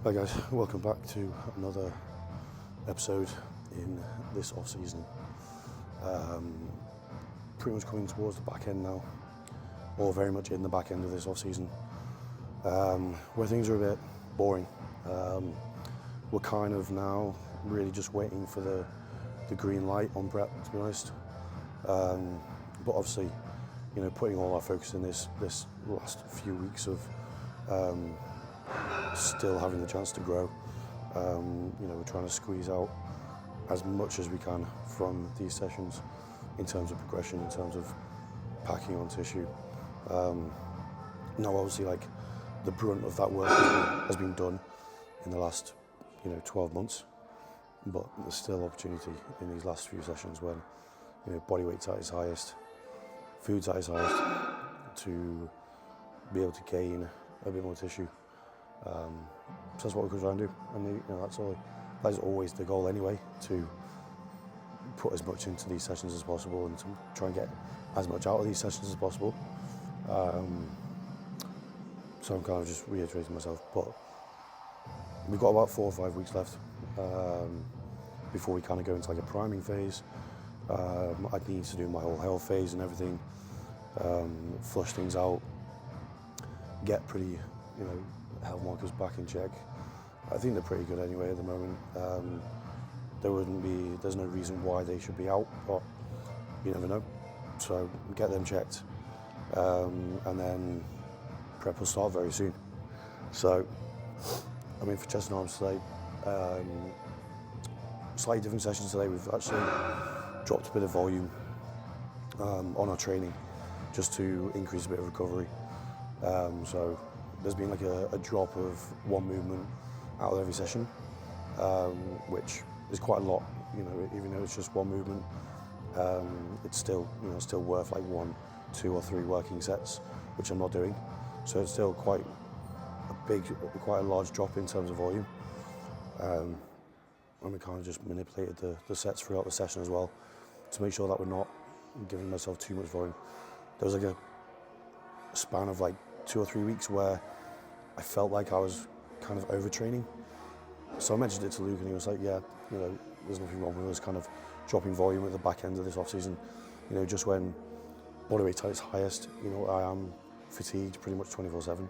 Hi guys, welcome back to another episode in this off-season. Pretty much coming towards the back end now, or very much in the back end of this off-season, where things are a bit boring. We're kind of now really just waiting for the green light on prep, to be honest. But obviously, putting all our focus in this last few weeks of still having the chance to grow. We're trying to squeeze out as much as we can from these sessions in terms of progression, in terms of packing on tissue. Now obviously the brunt of that work has been done in the last 12 months, but there's still opportunity in these last few sessions when body weight's at its highest, food's at its highest, to be able to gain a bit more tissue. So that's what we're going to try and do, and that's always the goal anyway, to put as much into these sessions as possible and to try and get as much out of these sessions as possible. So I'm kind of just reiterating myself, but we've got about 4 or 5 weeks left before we kind of go into a priming phase. I'd need to do my whole health phase and everything, flush things out, get pretty health markers back in check. I think they're pretty good anyway at the moment. There's no reason why they should be out, but you never know. So get them checked, and then prep will start very soon. So, for chest and arms today, slightly different sessions today. We've actually dropped a bit of volume on our training just to increase a bit of recovery. So there's been a drop of one movement out of every session, which is quite a lot. Even though it's just one movement, it's still still worth 1, 2 or 3 working sets, which I'm not doing. So it's still quite a large drop in terms of volume. And we kind of just manipulated the sets throughout the session as well to make sure that we're not giving myself too much volume. There was a span of 2 or 3 weeks where I felt like I was kind of overtraining. So I mentioned it to Luke, and he was like, yeah, there's nothing wrong with us kind of dropping volume at the back end of this off-season. Just when body weight's at its highest, I am fatigued pretty much 24/7.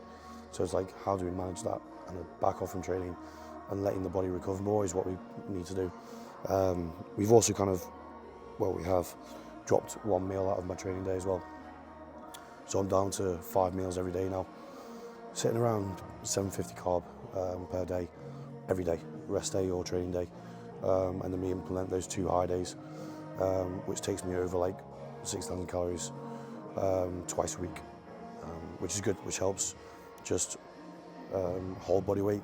So it's how do we manage that and back off from training and letting the body recover more is what we need to do. We've also we have dropped 1 meal out of my training day as well. So I'm down to 5 meals every day now, sitting around 750 carb per day, every day, rest day or training day. And then we implement those 2 high days, which takes me over 6,000 calories twice a week, which is good, which helps just hold body weight,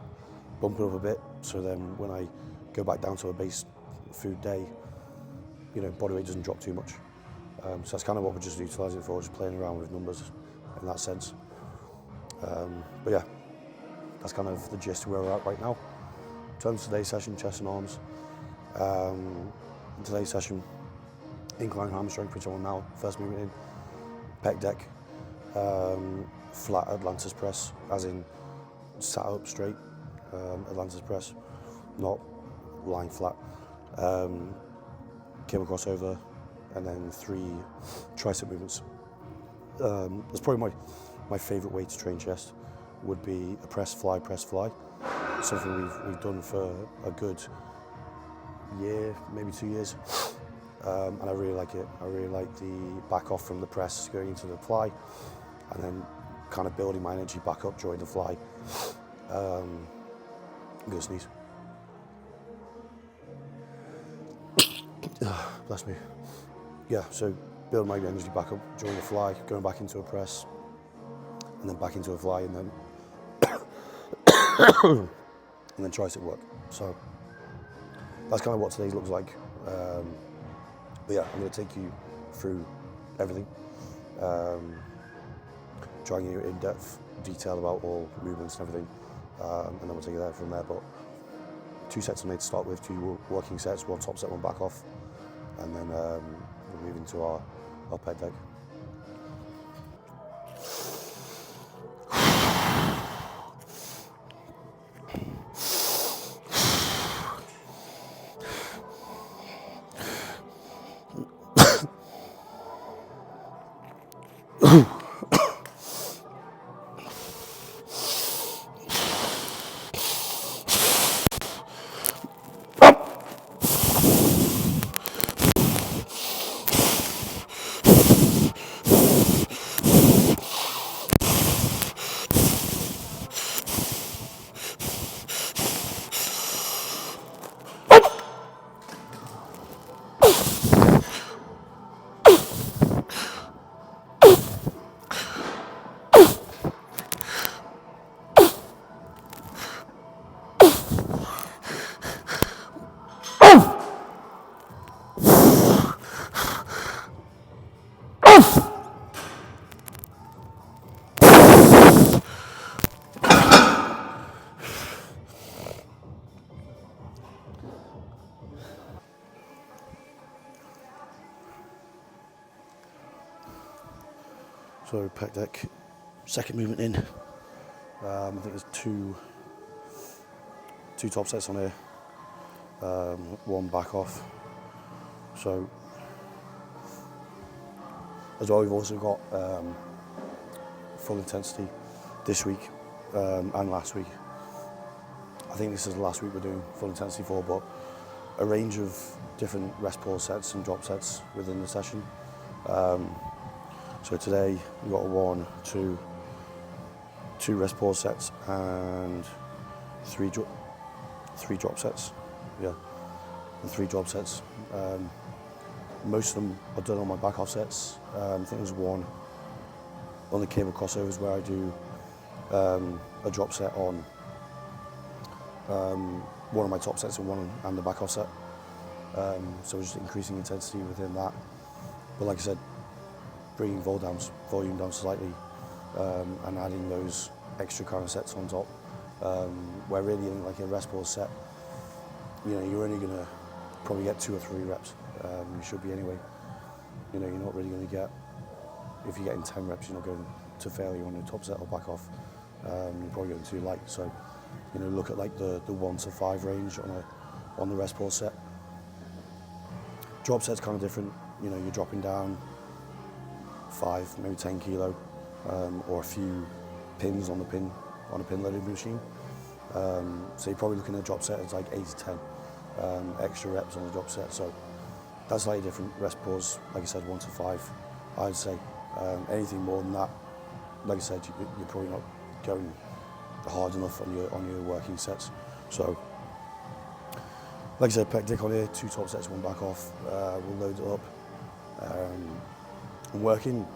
bump it up a bit, so then when I go back down to a base food day, body weight doesn't drop too much. So that's kind of what we're just utilising it for, just playing around with numbers in that sense. But yeah, that's kind of the gist of where we're at right now. In terms of today's session, chest and arms. Today's session, incline hammer strength, which I'm on now, first movement in, pec deck, flat Atlantis press, as in sat up straight, Atlantis press, not lying flat, cable crossover, and then 3 tricep movements. That's probably my favourite way to train chest, would be a press fly, something we've done for a good year, maybe 2 years, and I really like it. I really like the back off from the press going into the fly, and then kind of building my energy back up during the fly. I'm gonna sneeze. Bless me. Yeah, so build my energy back up during the fly, going back into a press, and then back into a fly, and then and then tricep work. So that's kind of what today's looks like. But yeah, I'm going to take you through everything, trying you in-depth detail about all movements and everything, and then we'll take it there from there. But 2 sets are made to start with, 2 working sets, 1 top set, 1 back off, and then we'll move into our pec deck. So pec deck, second movement in. I think there's two top sets on here, one back off. So as well, we've also got full intensity this week and last week. I think this is the last week we're doing full intensity for, but a range of different rest pause sets and drop sets within the session. So today we've got two rest pause sets and three drop sets. Yeah, and 3 drop sets. Most of them are done on my back off sets. I think there's one on the cable crossovers where I do a drop set on one of my top sets and the back off set. So we're just increasing intensity within that. But like I said, bringing volume down slightly and adding those extra kind of sets on top. Where really in like a rest pause set, you're only going to probably get 2 or 3 reps. You should be anyway. You're not really going to get, if you're getting 10 reps, you're not going to failure on your top set or back off. You're probably going too light. So, look at like the 1 to 5 range on the rest pause set. Drop set's kind of different. You're dropping down 5, maybe 10 kilo, or a few pins on a pin loaded machine. So you're probably looking at a drop set as like 8 to 10 extra reps on the drop set. So that's slightly different. Rest pause, like I said, 1 to 5, I'd say. Anything more than that, like I said, you're probably not going hard enough on your working sets. So, like I said, pec deck on here, 2 top sets, 1 back off. We'll load it up. I'm working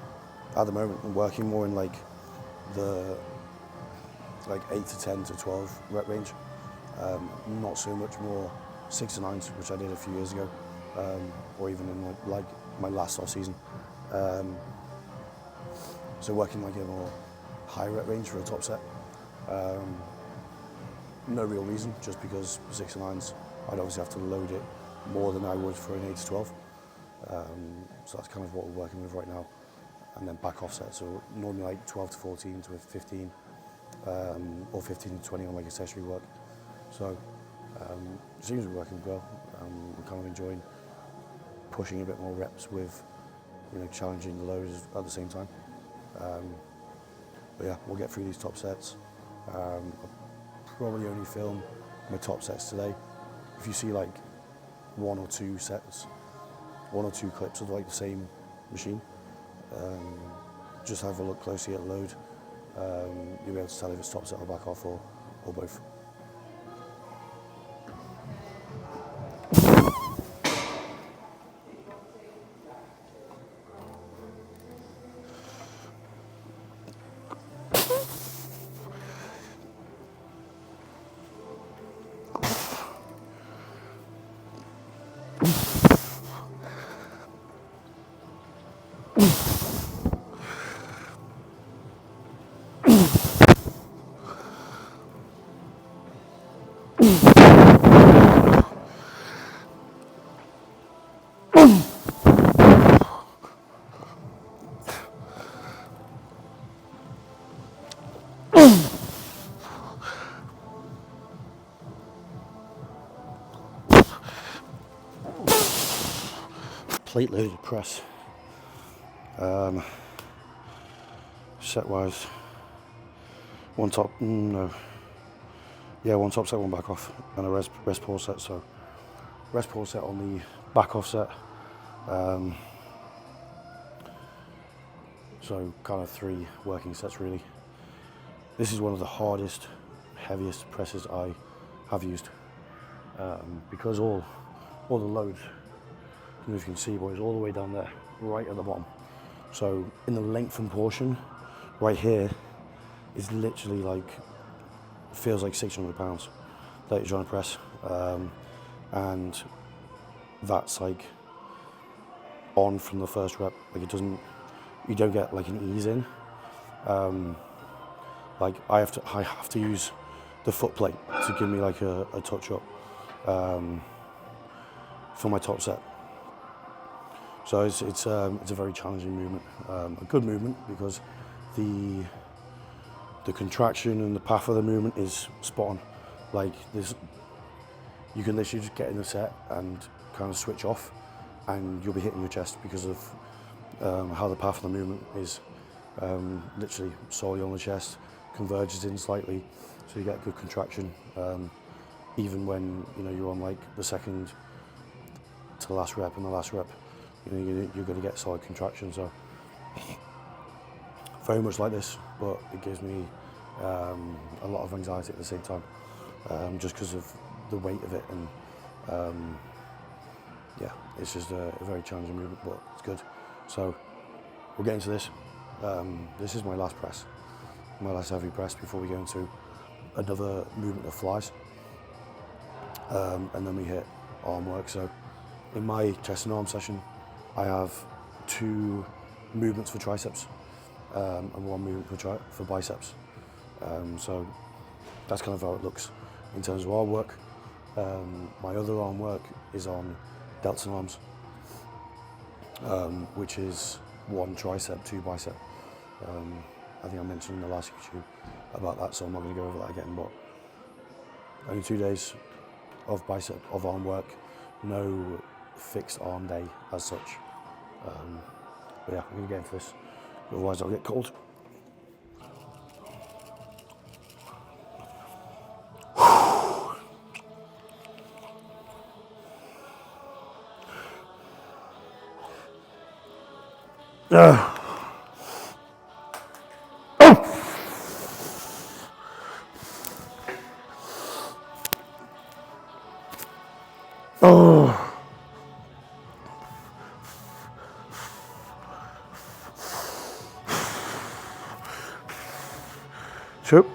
at the moment. I'm working more in like the 8 to 10 to 12 rep range. Not so much more 6 to 9s, which I did a few years ago, or even in like my last off season. So working like a more high rep range for a top set. No real reason, just because 6 to 9s, I'd obviously have to load it more than I would for an 8 to 12. So that's kind of what we're working with right now. And then back off sets, so normally like 12 to 14 to 15, or 15 to 20 on like accessory work. So it seems to be working well. I'm kind of enjoying pushing a bit more reps with, challenging the loads at the same time. But yeah, we'll get through these top sets. I'll probably only film my top sets today. If you see like 1 or 2 clips of like the same machine, just have a look closely at the load. You'll be able to tell if it's top set or back off or both. Plate loaded press. Set wise, 1 top, one top set, 1 back off, and a rest pause set. So rest pause set on the back off set. So kind of 3 working sets really. This is one of the hardest, heaviest presses I have used, because all the loads, I don't know if you can see, but it's all the way down there, right at the bottom. So in the lengthened portion, right here, is literally like, feels like 600 pounds that you're trying to press. And that's like on from the first rep. Like you don't get like an ease in. Like I have to use the foot plate to give me like a touch up for my top set. So it's a very challenging movement, a good movement because the contraction and the path of the movement is spot on. Like this, you can literally just get in the set and kind of switch off, and you'll be hitting your chest because of how the path of the movement is. Literally solely on the chest, converges in slightly, so you get good contraction. Even when you're on like the second to the last rep and the last rep, you're going to get solid contraction. So very much like this, but it gives me a lot of anxiety at the same time, just because of the weight of it, and yeah, it's just a very challenging movement, but it's good. So we'll get into this. This is my last press, my last heavy press before we go into another movement of flies, and then we hit arm work. So in my chest and arm session, I have 2 movements for triceps and 1 movement for biceps. So that's kind of how it looks in terms of arm work. My other arm work is on delts and arms, which is 1 tricep, 2 bicep. I think I mentioned in the last YouTube about that, so I'm not going to go over that again, but only 2 days of arm work, no fixed arm day as such. But yeah, I'm going to get into this, otherwise I'll get cold. Shoot.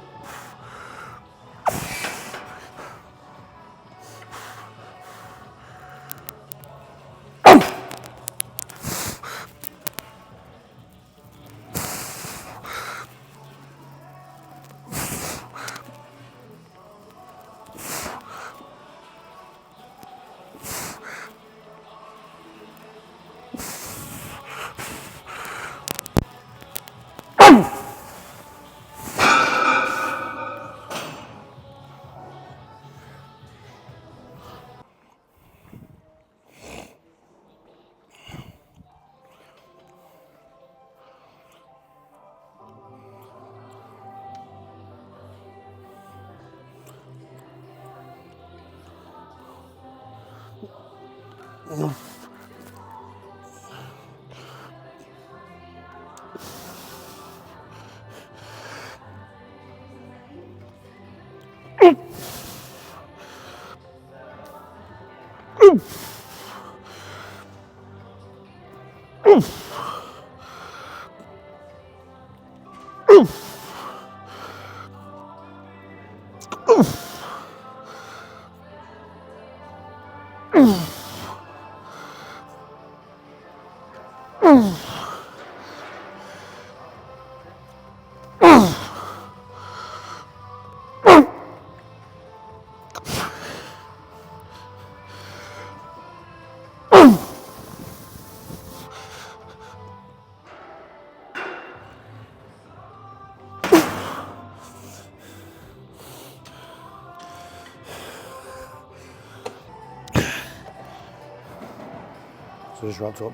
So just wrapped up.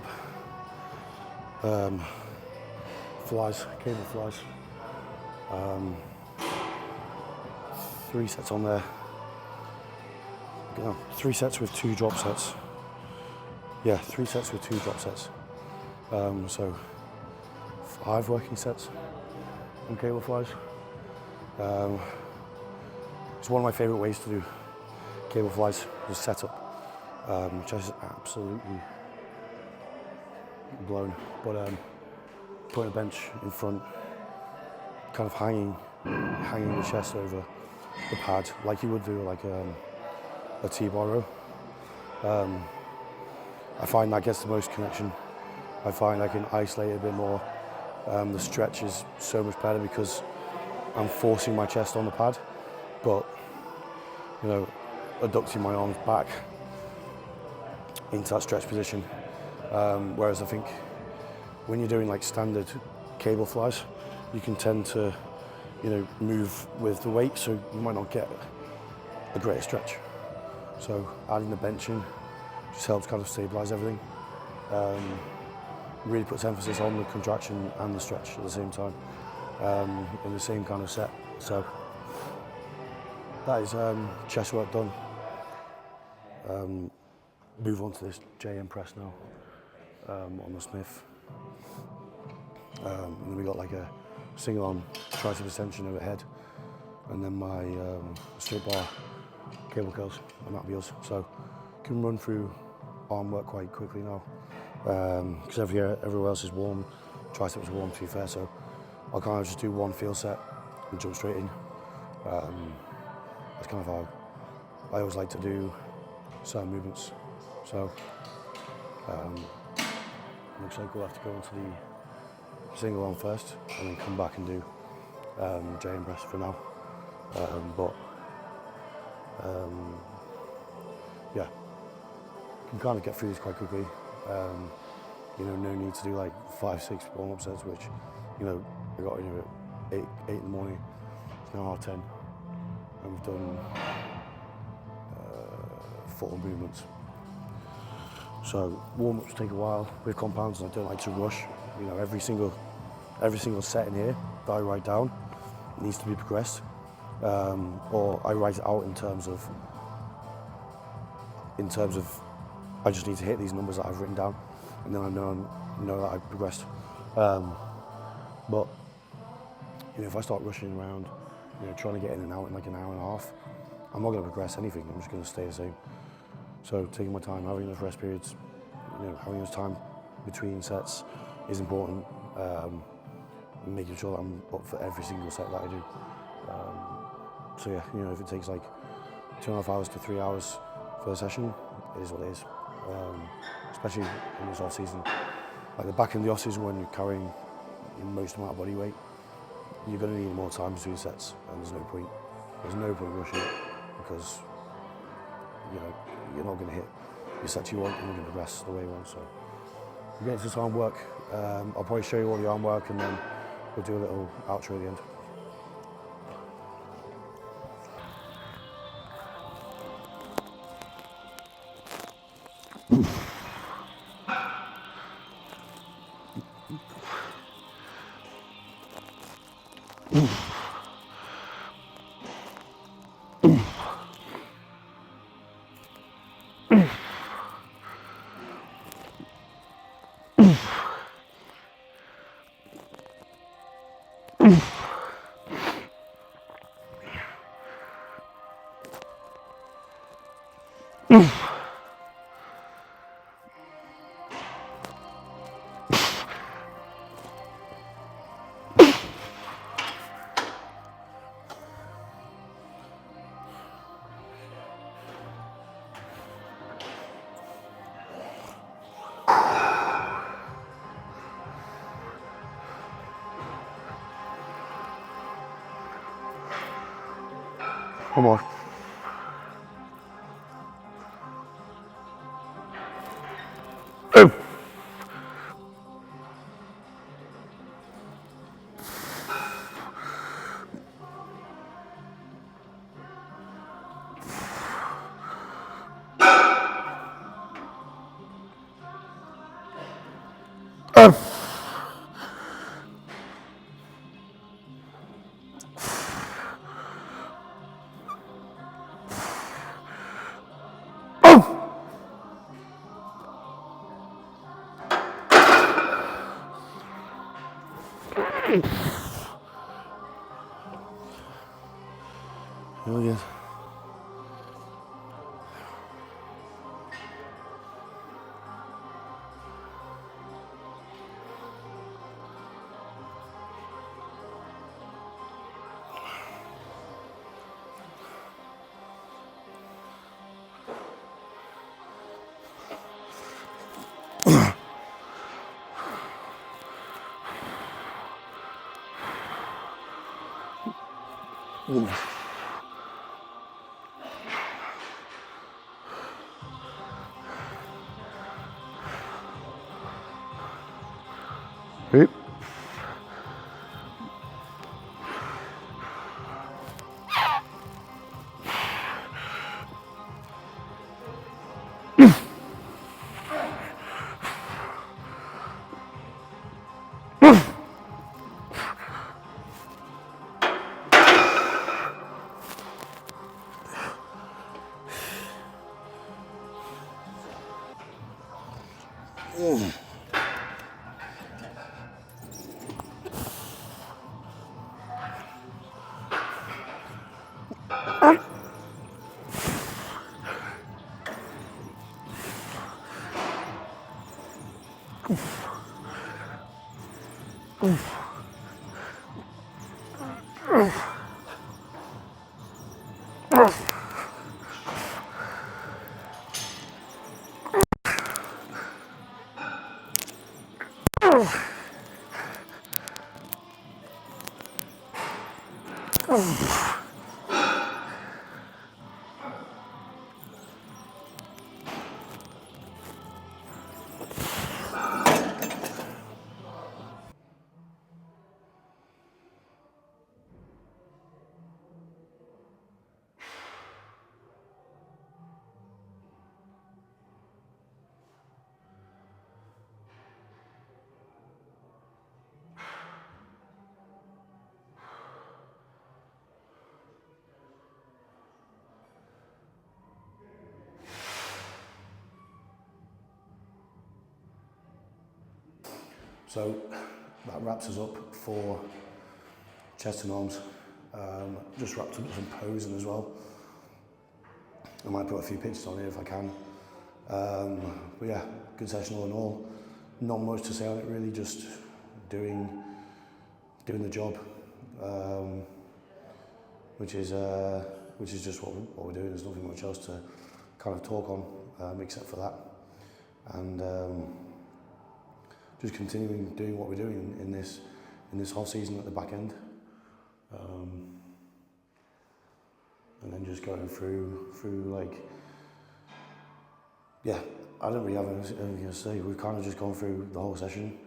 Flies, cable flies. 3 sets on there. 3 sets with 2 drop sets. Yeah, 3 sets with 2 drop sets. So 5 working sets on cable flies. It's one of my favourite ways to do cable flies, the setup, which is absolutely blown. But putting a bench in front, kind of hanging the chest over the pad, like you would do like a T-bar row. I find that gets the most connection. I find I can isolate it a bit more. The stretch is so much better because I'm forcing my chest on the pad, but adducting my arms back into that stretch position Whereas I think when you're doing like standard cable flies, you can tend to, move with the weight, so you might not get a greater stretch. So adding the benching just helps kind of stabilise everything. Really puts emphasis on the contraction and the stretch at the same time, in the same kind of set. So that is chest work done. Move on to this JM press now, on the Smith. And then we got like a single arm tricep extension overhead, and then my straight bar cable curls, and that'll be us. So can run through arm work quite quickly now, because everywhere else is warm, triceps are warm to be fair, so I'll kind of just do one field set and jump straight in. That's kind of how I always like to do certain movements. So looks like we'll have to go into the single arm first and then come back and do JM press for now. Yeah, you can kind of get through this quite quickly. No need to do like 5-6 warm-up sets, which, I got in at 8 in the morning. It's now 10, and we've done 4 movements. So warm-ups take a while with compounds, and I don't like to rush. Every single set in here that I write down needs to be progressed, or I write it out in terms of I just need to hit these numbers that I've written down, and then I know that I've progressed. But if I start rushing around, trying to get in and out in like an hour and a half, I'm not going to progress anything. I'm just going to stay the same. So taking my time, having enough rest periods, having enough time between sets is important. Making sure that I'm up for every single set that I do. So yeah, if it takes like 2.5 hours to 3 hours for a session, it is what it is. Especially in this off season. Like the back end of the off season, when you're carrying the most amount of body weight, you're going to need more time between sets, and there's no point rushing it, because you're not going to hit your sets you want, and you're going to progress the way you want. So we get into some arm work. I'll probably show you all the arm work, and then we'll do a little outro at the end. One more. Really good. So that wraps us up for chest and arms. Just wrapped up with some posing as well. I might put a few pictures on here if I can. But yeah, good session all in all. Not much to say on it really, just doing the job, which is just what we're doing. There's nothing much else to kind of talk on except for that, and just continuing doing what we're doing in this off season at the back end, and then just going through like, yeah, I don't really have anything to say. We've kind of just gone through the whole session.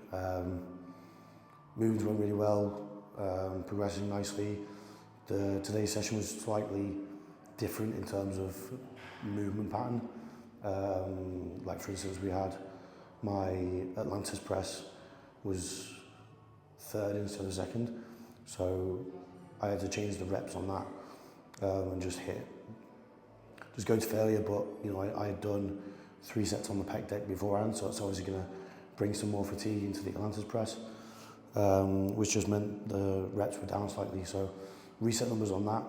Moved went really well, progressing nicely. Today's session was slightly different in terms of movement pattern. Like for instance, we had my Atlantis press was third instead of second, so I had to change the reps on that and just go to failure. But you know, I had done 3 sets on the pec deck beforehand, so it's obviously going to bring some more fatigue into the Atlantis press, which just meant the reps were down slightly. So reset numbers on that,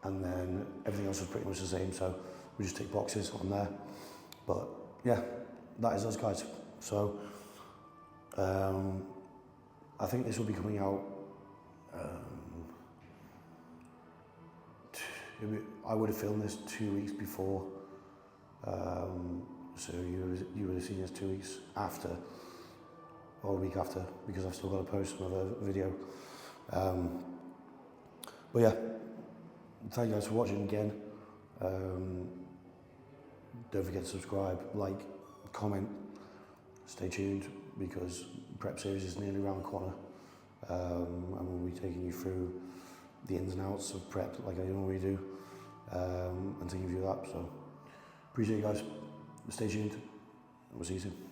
and then everything else was pretty much the same. So we just tick boxes on there. But yeah, that is us guys. So I think this will be coming out. I would have filmed this 2 weeks before, so you would have seen this 2 weeks after, or a week after, because I've still got to post another video. But yeah, thank you guys for watching again. Don't forget to subscribe, like, comment, stay tuned, because prep series is nearly around the corner, and we'll be taking you through the ins and outs of prep like I normally do, and taking you through that. So appreciate you guys, stay tuned, and we'll see you soon.